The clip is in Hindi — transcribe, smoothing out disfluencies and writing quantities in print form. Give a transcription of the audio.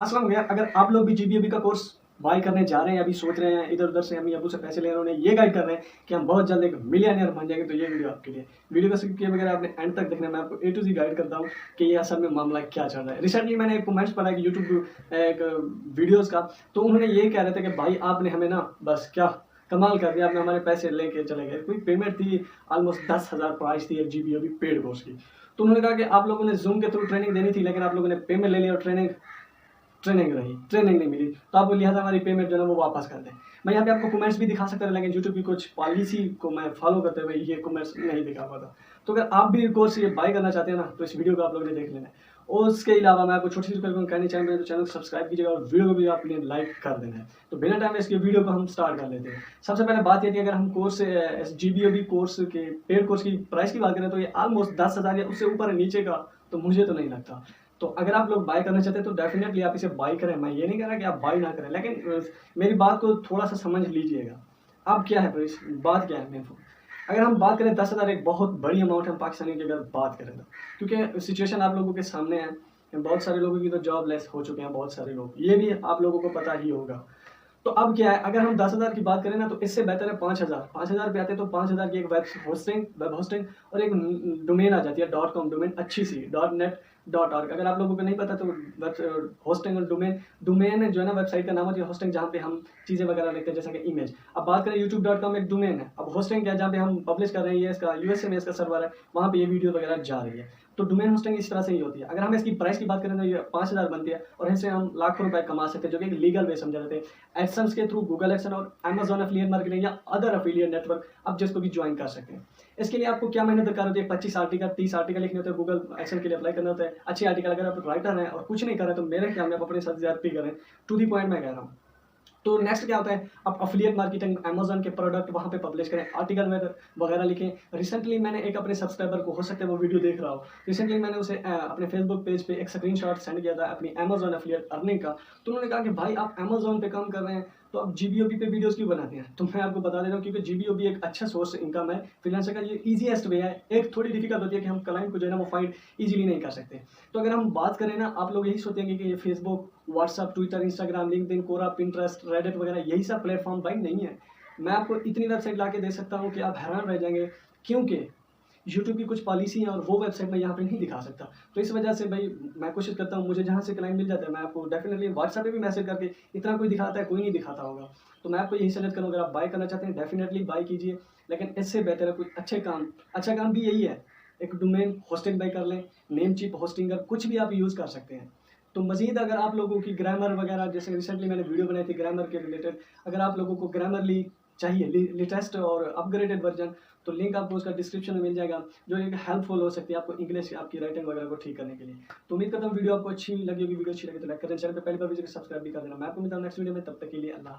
असलम यार, अगर आप लोग भी जीबीओबी का कोर्स बाय करने जा रहे हैं, अभी सोच रहे हैं, इधर उधर से अम्मी अबू से पैसे ले रहे हैं, उन्हें ये गाइड कर रहे हैं कि हम बहुत जल्द एक मिलियनियर बन जाएंगे, तो ये वीडियो आपके लिए। वीडियो को स्किप किए बगैर आपने एंड तक देखना है। मैं आपको ए टू जी गाइड करता हूँ कि ये असल में मामला क्या चल रहा है। रिसेंटली मैंने एक कमेंट्स पढ़ा कि यूट्यूब एक वीडियोज़ का, तो उन्होंने ये कह रहे थे कि भाई आपने हमें ना बस क्या कमाल कर दिया, आपने हमारे पैसे लेके चले गए। कोई पेमेंट थी ऑलमोस्ट 10,000 प्राइस थी एक जीबीओबी पेड कोर्स की। तो उन्होंने कहा कि आप लोगों ने जूम के थ्रू ट्रेनिंग देनी थी, लेकिन आप लोगों ने पेमेंट ले लिया और ट्रेनिंग नहीं मिली, तो आप लिहाजा हमारी पेमेंट जो है वो वापस कर दें। मैं यहाँ पे आपको कमेंट्स भी दिखा सकता था, लेकिन यूट्यूब की कुछ पॉलिसी को मैं फॉलो करते हुए ये कमेंट्स नहीं दिखा पाता। तो अगर आप भी कोर्स ये बाय करना चाहते हैं ना, तो इस वीडियो को आप लोगों ने देख लेना है। और उसके अलावा मैं आपको छोटी सी कहना चाहूँगा, तो चैनल को सब्सक्राइब कीजिएगा और वीडियो को भी आपने लाइक कर देना है। तो बिना टाइम वेस्ट के वीडियो को हम स्टार्ट कर लेते हैं। सबसे पहले बात ये थी, अगर हम कोर्स जीबीओबी कोर्स के पेड कोर्स की प्राइस की बात करें, तो ये ऑलमोस्ट 10,000 या उससे ऊपर नीचे का तो मुझे तो नहीं लगता। तो अगर आप लोग बाय करना चाहते हैं तो डेफिनेटली आप इसे बाय करें। मैं ये नहीं कह रहा कि आप बाय ना करें, लेकिन मेरी बात को थोड़ा सा समझ लीजिएगा। अब क्या है प्लीज, बात क्या है मेन। अगर हम बात करें 10,000 एक बहुत बड़ी अमाउंट है पाकिस्तानी की, अगर बात करें तो, क्योंकि सिचुएशन आप लोगों के सामने है। बहुत सारे लोगों की तो जॉब लेस हो चुके हैं, बहुत सारे लोग, ये भी आप लोगों को पता ही होगा। तो अब क्या है, अगर हम 10,000 की बात करें ना, तो इससे बेहतर है 5,000 पे आते, तो 5,000 की एक वेब होस्टिंग और एक डोमेन आ जाती है .com डोमेन, अच्छी सी .net .org। अगर आप लोगों को नहीं पता तो होस्टिंग और डोमेन जो है ना, वेबसाइट का नाम होती है होस्टिंग, जहाँ पे हम चीज़ें वगैरह लिखते हैं जैसा कि इमेज। अब बात करें YouTube.com एक डोमेन है। अब होस्टिंग क्या है, जहाँ पे हम पब्लिश कर रहे हैं, ये इसका यूएसए में इसका सर्वर है, वहाँ पे ये वीडियो वगैरह जा रही है। तो डोमेन होस्टिंग इस तरह से ही होती है। अगर हम इसकी प्राइस की बात करें तो ये 5,000 बनती है, और इससे हम लाखों रुपए कमा सकते हैं, जो कि एक लीगल वे समझा जाते हैं। एडसेंस के थ्रू गूगल एडसेंस और अमेजॉन एफिलिएट मार्केटिंग या अदर एफिलिएट नेटवर्क आप जिसको भी ज्वाइन कर सकते हैं। इसके लिए आपको क्या मेहनत दरकार होती है, 25 आर्टिकल 30 आर्टिकल लिखने होते हैं, गूगल एडसेंस के लिए अप्लाई करना होता है, अच्छे आर्टिकल। अगर आप राइटर हैं और कुछ नहीं कर रहे तो मेरे ख्याल में आप अपने साथ ज्यादती करें, टू दी पॉइंट मैं कह रहा हूँ। तो नेक्स्ट क्या होता है, आप अफिलिएट मार्केटिंग, अमेजोन के प्रोडक्ट वहाँ पे पब्लिश करें, आर्टिकल वगैरह लिखें। रिसेंटली मैंने एक अपने सब्सक्राइबर को, हो सकता है वो वीडियो देख रहा हो, रिसेंटली मैंने उसे अपने फेसबुक पेज पे एक स्क्रीनशॉट सेंड किया था अपनी अमेजोन अफिलिएट अर्निंग का। तो उन्होंने कहा कि भाई आप अमेजोन पे काम कर रहे हैं, तो आप जीबीओबी पे वीडियोस क्यों बनाते हैं। तो मैं आपको बता दे रहा हूँ, क्योंकि जीबीओबी एक अच्छा सोर्स इनकम है, फ्रीलांसर का ये ईजीएस्ट वे है। एक थोड़ी डिफिकल्ट होती है कि हम क्लाइंट को जो है ना वो फाइंड ईजिली नहीं कर सकते। तो अगर हम बात करें ना, आप लोग यही सोचेंगे कि ये Facebook, WhatsApp, Twitter, Instagram, LinkedIn, Quora, Pinterest, Reddit वगैरह यही सब प्लेटफॉर्म भाई नहीं है। मैं आपको इतनी वेबसाइट ला के दे सकता हूँ कि आप हैरान रह जाएंगे, क्योंकि यूट्यूब की कुछ पॉलिसी है और वो वेबसाइट मैं यहाँ पे नहीं दिखा सकता। तो इस वजह से भाई मैं कोशिश करता हूँ, मुझे जहाँ से क्लाइंट मिल जाता है, मैं आपको डेफिनेटली व्हाट्सएप पे भी मैसेज करके, इतना कोई दिखाता है, कोई नहीं दिखाता होगा। तो मैं आपको यही सजेस्ट करूँगा, अगर आप बाय करना चाहते हैं डेफिनेटली बाय कीजिए, लेकिन इससे बेहतर है कोई अच्छा काम भी यही है, एक डोमेन होस्टिंग बाय कर लें, नेम चिप होस्टिंगर कुछ भी आप यूज़ कर सकते हैं। तो मजीद अगर आप लोगों की ग्रामर वगैरह, जैसे रिसेंटली मैंने वीडियो बनाई थी ग्रामर के रिलेटेड, अगर आप लोगों को ग्रामरली चाहिए लेटेस्ट और अपग्रेडेड वर्जन, तो लिंक आपको उसका डिस्क्रिप्शन में मिल जाएगा, जो एक हेल्पफुल हो सकती है आपको इंग्लिश, आपकी राइटिंग वगैरह को ठीक करने के लिए। तो उम्मीद करता हूँ वीडियो आपको अच्छी लगी होगी। वीडियो अच्छी लगी तो लाइक करें, चैनल पे पहली बार विजिट सब्सक्राइब भी कर देना। मैं आपको मिलता हूँ नेक्स्ट वीडियो में, तब तक के लिए अल्लाह।